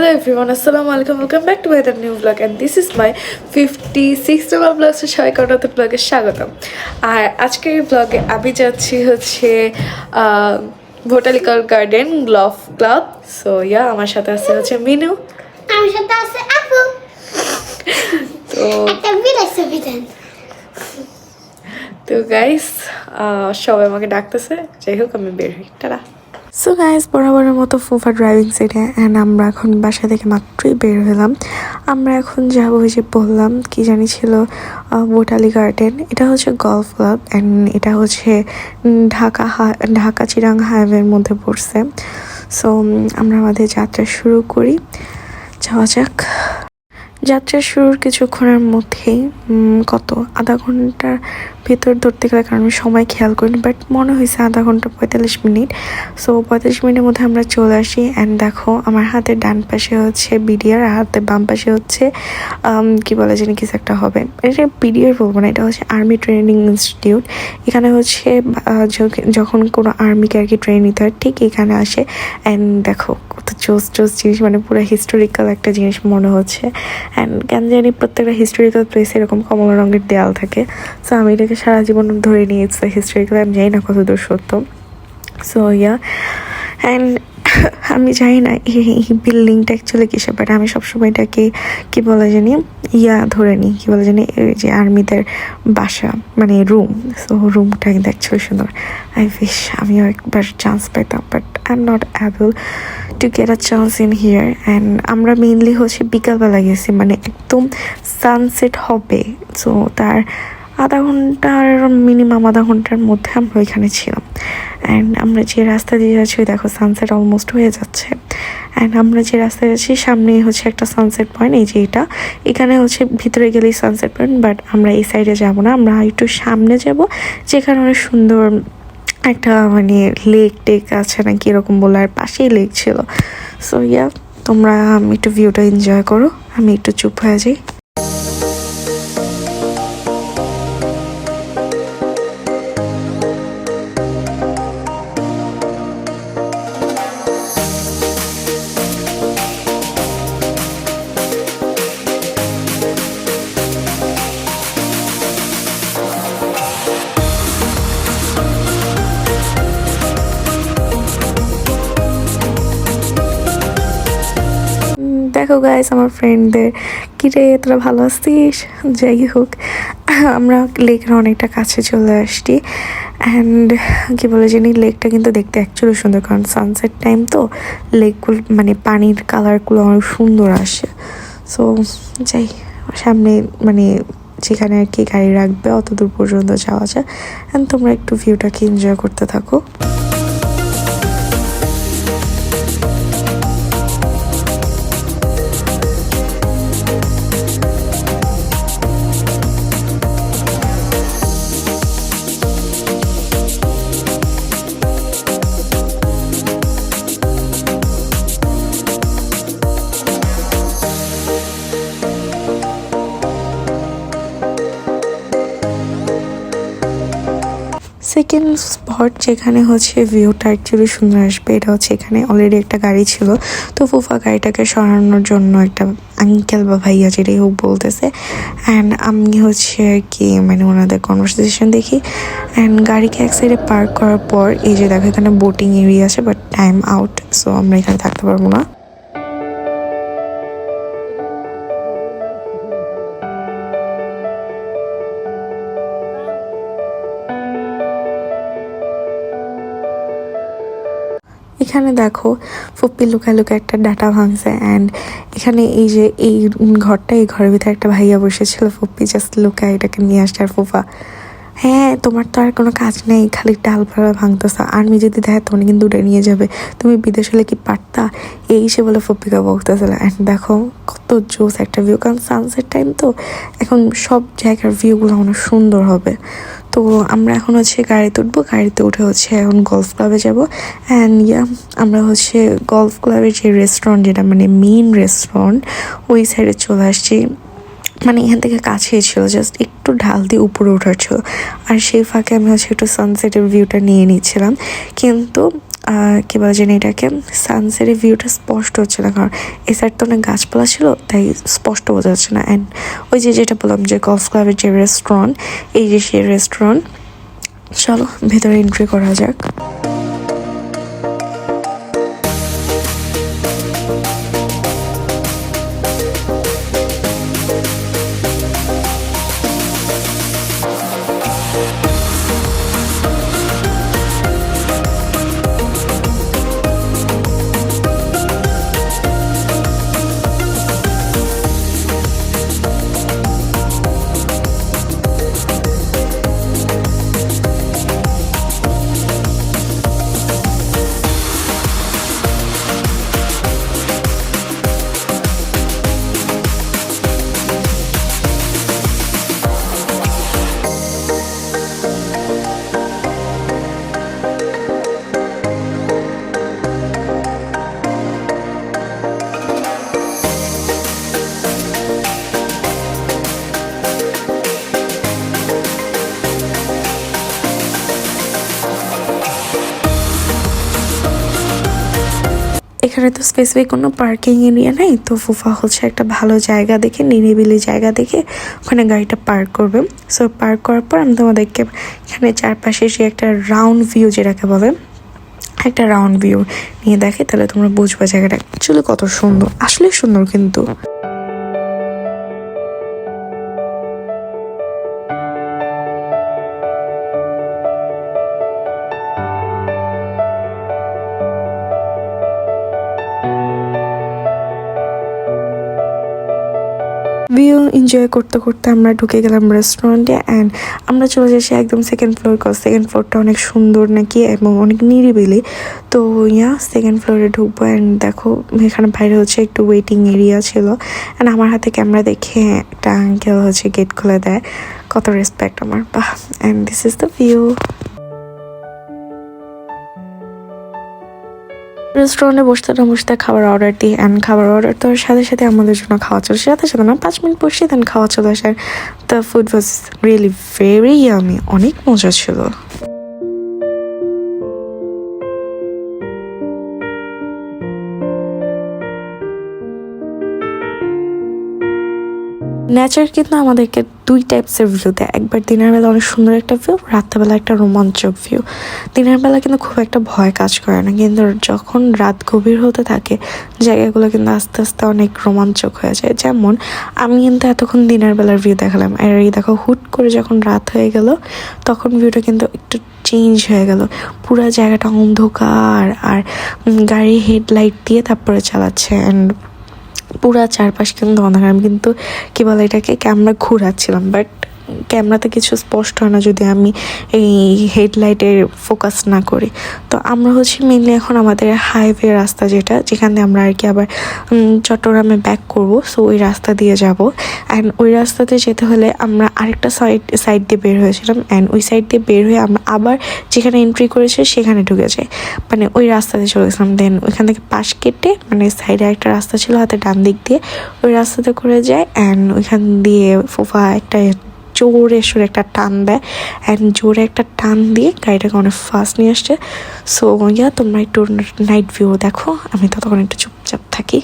Hello everyone, assalamu alaikum, welcome back to another new vlog and this is my 56th vlog. So সবাই কটাতে vlog-এ স্বাগতম। আর আজকের vlog-এ আমি যাচ্ছি হচ্ছে বোটানিক্যাল গার্ডেন গ্লফ ক্লাব। সো আমার সাথে আছে মিনু, আমার সাথে আছে আপু। তো একটা বিদায় ছবি দেন। তো গাইস সবাই আমাকে ডাকতেছে, যাই হোক আমি বের হই। টাটা। সো গাইস, বরাবরের মতো ফুফা ড্রাইভিং সিটে অ্যান্ড আমরা এখন বাসা থেকে মাত্রই বের হলাম। আমরা এখন যাবো, ওই যে বললাম কি জানি ছিল বোটালি গার্ডেন। এটা হচ্ছে গলফ ক্লাব অ্যান্ড এটা হচ্ছে ঢাকা চিরাং হাইওয়ের মধ্যে পড়ছে। সো আমরা আমাদের যাত্রা শুরু করি, যাওয়া যাক। যাত্রা শুরুর কিছুক্ষণের মধ্যেই কত আধা ঘন্টার ভেতর ধরতে গেলে, কারণ আমি সময় খেয়াল করিনি, বাট মনে হয়েছে আধা ঘন্টা 45 মিনিট। সো 45 মিনিটের মধ্যে আমরা চলে আসি। অ্যান্ড দেখো আমার হাতের ডান পাশে হচ্ছে বিডিআর আর হাতের বাম পাশে হচ্ছে কি বলে জানি কিছু একটা হবে, এটা বিডিআর বলবো না, এটা হচ্ছে আর্মি ট্রেনিং ইনস্টিটিউট। এখানে হচ্ছে যখন কোনো আর্মিকে আর কি ট্রেনিং নিতে হয় ঠিক এখানে আসে। অ্যান্ড দেখো কত জোস জিনিস, মানে পুরো হিস্টোরিক্যাল একটা জিনিস মনে হচ্ছে। অ্যান্ড কেন জানি প্রত্যেকটা হিস্টোরিক্যাল প্লেসে এরকম কমলা রঙের দেয়াল থাকে। সো আমি এটাকে সারা জীবন ধরে নিয়েছি হিস্টোরিক্যাল, আমি জানি না কতদূর সত্য। সো অ্যান্ড আমি জানি না এই বিল্ডিংটা অ্যাকচুয়ালি কিসে, বাট আমি সবসময় এটাকে কী বলে জানি ধরে নিই, কী বলে জানি এই যে আর্মিদের বাসা, মানে রুম। সো রুমটা কিন্তু অ্যাকচুয়ালি সুন্দর। আই উইশ আমিও একবার চান্স পাইতাম, but I am not able to get a chance in here. And আমরা মেইনলি হচ্ছে বিকালবেলা গেছি, মানে একদম সানসেট হবে। সো তার মিনিমাম আধা ঘন্টার মধ্যে আমরা ওইখানে ছিলাম। অ্যান্ড আমরা যে রাস্তা দিয়ে যাচ্ছি, দেখো সানসেট অলমোস্ট হয়ে যাচ্ছে। অ্যান্ড আমরা যে রাস্তায় যাচ্ছি সামনেই হচ্ছে একটা সানসেট পয়েন্ট, এই যে এখানে হচ্ছে ভিতরে গেলেই সানসেট পয়েন্ট, বাট আমরা এই সাইডে যাব না, আমরা একটু সামনে যাব, যেখানে অনেক সুন্দর একটা মানে লেক টেক আছে না কি এরকম বলে, আর পাশেই লেক ছিল। সো তোমরা একটু ভিউটা এনজয় করো, আমি একটু চুপ হয়ে যাই। দেখো গাইস আমার ফ্রেন্ডদের, কিরে তোরা ভালো আছিস? যাই হোক আমরা লেকের অনেকটা কাছে চলে আসছি। অ্যান্ড কী বলে জানি লেকটা কিন্তু দেখতে অ্যাকচুয়ালি সুন্দর, কারণ সানসেট টাইম তো লেকগুলো মানে পানির কালারগুলো অনেক সুন্দর আসে। সো যাই সামনে, মানে যেখানে আর কি গাড়ি রাখবে অত দূর পর্যন্ত যাওয়া যায়। অ্যান্ড তোমরা একটু ভিউটাকে এনজয় করতে থাকো। সেকেন্ড স্পট যেখানে হচ্ছে ভিউটা অ্যাকচুয়ালি সুন্দর আসবে, এটা হচ্ছে এখানে অলরেডি একটা গাড়ি ছিল, তো ফুফা গাড়িটাকে সরানোর জন্য একটা আঙ্কেল বা ভাইয়া যেটাই হোক বলতেছে। অ্যান্ড আমি হচ্ছে আর কি মানে ওনাদের কনভারসেশন দেখি। অ্যান্ড গাড়িকে এক সাইডে পার্ক করার পর এই যে দেখো এখানে বোটিং এরিয়া আছে, বাট টাইম আউট, সো আমরা এখানে থাকতে পারবো না। এখানে দেখো ফুপ্পি লুকায় একটা ডাটা ভাঙছে। অ্যান্ড এখানে এই যে এই ঘরটা, এই ঘরের ভিতরে একটা ভাইয়া বসেছিল, ফুপ্পি জাস্ট লুকায় এটাকে নিয়ে আসছে। আর ফুফা, হ্যাঁ তোমার তো আর কোনো কাজ নেই, খালি ডালপালা ভাঙতেছ, আর্মি যদি দেয় তোমার কিন্তু উঠে নিয়ে যাবে, তুমি বিদেশ হলে কি পারতা, এই সে বলে ফুপ্পিকা বলতেছিল। অ্যান্ড দেখো কত জোস একটা ভিউ, কারণ সানসেট টাইম তো এখন সব জায়গার ভিউগুলো অনেক সুন্দর হবে। তো আমরা এখন হচ্ছে গাড়িতে উঠবো, গাড়িতে উঠে হচ্ছে এখন গলফ ক্লাবে যাব। অ্যান্ড আমরা হচ্ছে গলফ ক্লাবের যে রেস্টুরেন্ট, যেটা মানে মেইন রেস্টুরেন্ট, ওই সাইডে চলে আসছি। মানে এখান থেকে কাছেই ছিল, জাস্ট একটু ঢাল দিয়ে উপরে ওঠার ছিল। আর সেই ফাঁকে আমি হচ্ছে একটু সানসেটের ভিউটা নিয়ে নিচ্ছিলাম। কিন্তু কী বলে জানি এটাকে, সানসেটের ভিউটা স্পষ্ট হচ্ছে না, কারণ এই সাইড তো অনেক গাছপালা ছিল, তাই স্পষ্ট বোঝা যাচ্ছে না। অ্যান্ড ওই যেটা বললাম যে গলফ ক্লাবের যে রেস্টুরেন্ট, এই যে সেই রেস্টুরেন্ট। চলো ভেতরে এন্ট্রি করা যাক। এখানে তো স্পেসিফিক কোনো পার্কিং এরিয়া নেই, তো ফুফা হচ্ছে একটা ভালো জায়গা দেখে, নিরিবিলি জায়গা দেখে ওখানে গাড়িটা পার্ক করবে। সো পার্ক করার পর আমি তোমাদেরকে এখানে চারপাশে যে একটা রাউন্ড ভিউ যেটাকে বলে, একটা রাউন্ড ভিউ নিয়ে দেখে, তাহলে তোমরা বুঝবা জায়গাটা অ্যাকচুয়ালি কত সুন্দর। আসলে সুন্দর কিন্তু। ভিউ এনজয় করতে করতে আমরা ঢুকে গেলাম রেস্টুরেন্টে। অ্যান্ড আমরা চলে যাচ্ছি একদম সেকেন্ড ফ্লোর, কজ সেকেন্ড ফ্লোরটা অনেক সুন্দর নাকি এবং অনেক নিরিবিলি। তো সেকেন্ড ফ্লোরে ঢুকবো। অ্যান্ড দেখো এখানে বাইরে হচ্ছে একটু ওয়েটিং এরিয়া ছিল। অ্যান্ড আমার হাতে ক্যামেরা দেখে একটা আঙ্কেল হচ্ছে গেট খুলে দেয়, কত রেসপেক্ট আমার, বাহ। And this is the view. রেস্টুরেন্টে বসতে খাবার অর্ডার দিই। অ্যান্ড খাবার অর্ডার তো সাথে সাথে আমাদের জন্য খাওয়া চলে, সাথে না 5 মিনিট বসে দেন খাওয়া চলে আসে। The food was really very yummy, অনেক মজা ছিল। নেচার কিন্তু আমাদেরকে দুই টাইপসের ভিউ দেয়। একবার দিনের বেলা অনেক সুন্দর একটা ভিউ, রাত্রেবেলা একটা রোমাঞ্চক ভিউ। দিনের বেলা কিন্তু খুব একটা ভয় কাজ করে না, কিন্তু যখন রাত গভীর হতে থাকে জায়গাগুলো কিন্তু আস্তে আস্তে অনেক রোমাঞ্চক হয়ে যায়। যেমন আমি কিন্তু এতক্ষণ দিনের বেলার ভিউ দেখালাম, আর এই দেখো হুট করে যখন রাত হয়ে গেল তখন ভিউটা কিন্তু একটু চেঞ্জ হয়ে গেল। পুরো জায়গাটা অন্ধকার, আর গাড়ি হেডলাইট দিয়ে তারপরে চালাচ্ছে। অ্যান্ড পুরা চারপাশ কিন্তু অন্ধকার। আমি কিন্তু কী বলে এটাকে ক্যামেরা ঘুরাচ্ছিলাম, বাট ক্যামেরাতে কিছু স্পষ্ট হয় না যদি আমি এই হেডলাইটের ফোকাস না করি। তো আমরা হচ্ছে মেনলি এখন আমাদের হাইওয়ে রাস্তা যেখান দিয়ে আমরা আর কি আবার চট্টগ্রামে ব্যাক করব, সো ওই রাস্তা দিয়ে যাব। অ্যান্ড ওই রাস্তাতে যেতে হলে আমরা আরেকটা সাইড দিয়ে বের হয়েছিলাম। অ্যান্ড ওই সাইড দিয়ে বের হয়ে আমরা আবার যেখানে এন্ট্রি করেছি সেখানে ঢুকে যাই, মানে ওই রাস্তাতে চলে গেছিলাম। দেন ওইখান থেকে পাশ কেটে, মানে সাইডে একটা রাস্তা ছিল হাতে ডান দিক দিয়ে, ওই রাস্তাতে করে যায়। অ্যান্ড ওইখান দিয়ে ফুফা একটা জোরে সুরে একটা টান দেয়। অ্যান্ড জোরে একটা টান দিয়ে গাড়িটাকে অনেক ফাস্ট নিয়ে আসছে। সো তোমরা একটু নাইট ভিউ দেখো, আমি ততক্ষণ একটু চুপচাপ থাকি।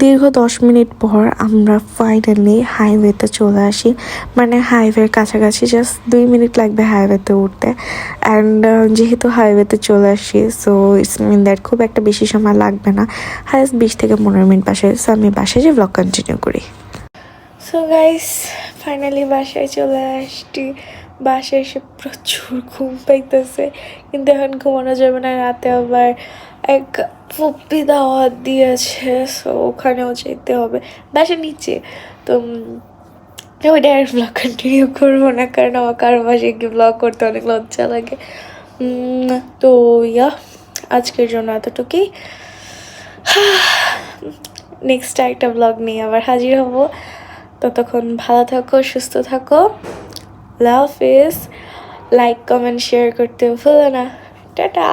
দীর্ঘ 10 মিনিট পর আমরা ফাইনালি হাইওয়েতে চলে আসি, মানে হাইওয়ের কাছাকাছি। জাস্ট 2 মিনিট লাগবে হাইওয়েতে উঠতে। অ্যান্ড যেহেতু হাইওয়েতে চলে আসি, সো ইটস মিন দ্যাট খুব একটা বেশি সময় লাগবে না, হাইস্ট 20 থেকে 15 মিনিট বাসায়। সো আমি বাসায় যে ব্লগ কন্টিনিউ করি। সো গাইস, ফাইনালি বাসায় চলে আসছি। বাসায় এসে প্রচুর ঘুম পাইতেছে, কিন্তু এখন ঘুমানো যাবে না, রাতে আবার এক ফুপ্পি দাওয়াত দিয়েছে, সো ওখানেও যেতে হবে। বাসা নিচে তো ওইটা আর ব্লগ কন্টিনিউ করবো না, কারণ আমার কারো বাসায় গিয়ে ব্লগ করতে অনেক লজ্জা লাগে। তো ইয়া, আজকের জন্য এতটুকুই। নেক্সট একটা ব্লগ নিয়ে আবার হাজির হব। ততক্ষণ ভালো থাকো, সুস্থ থাকো। Love is, like comment share করতে ভুলো না। টাটা।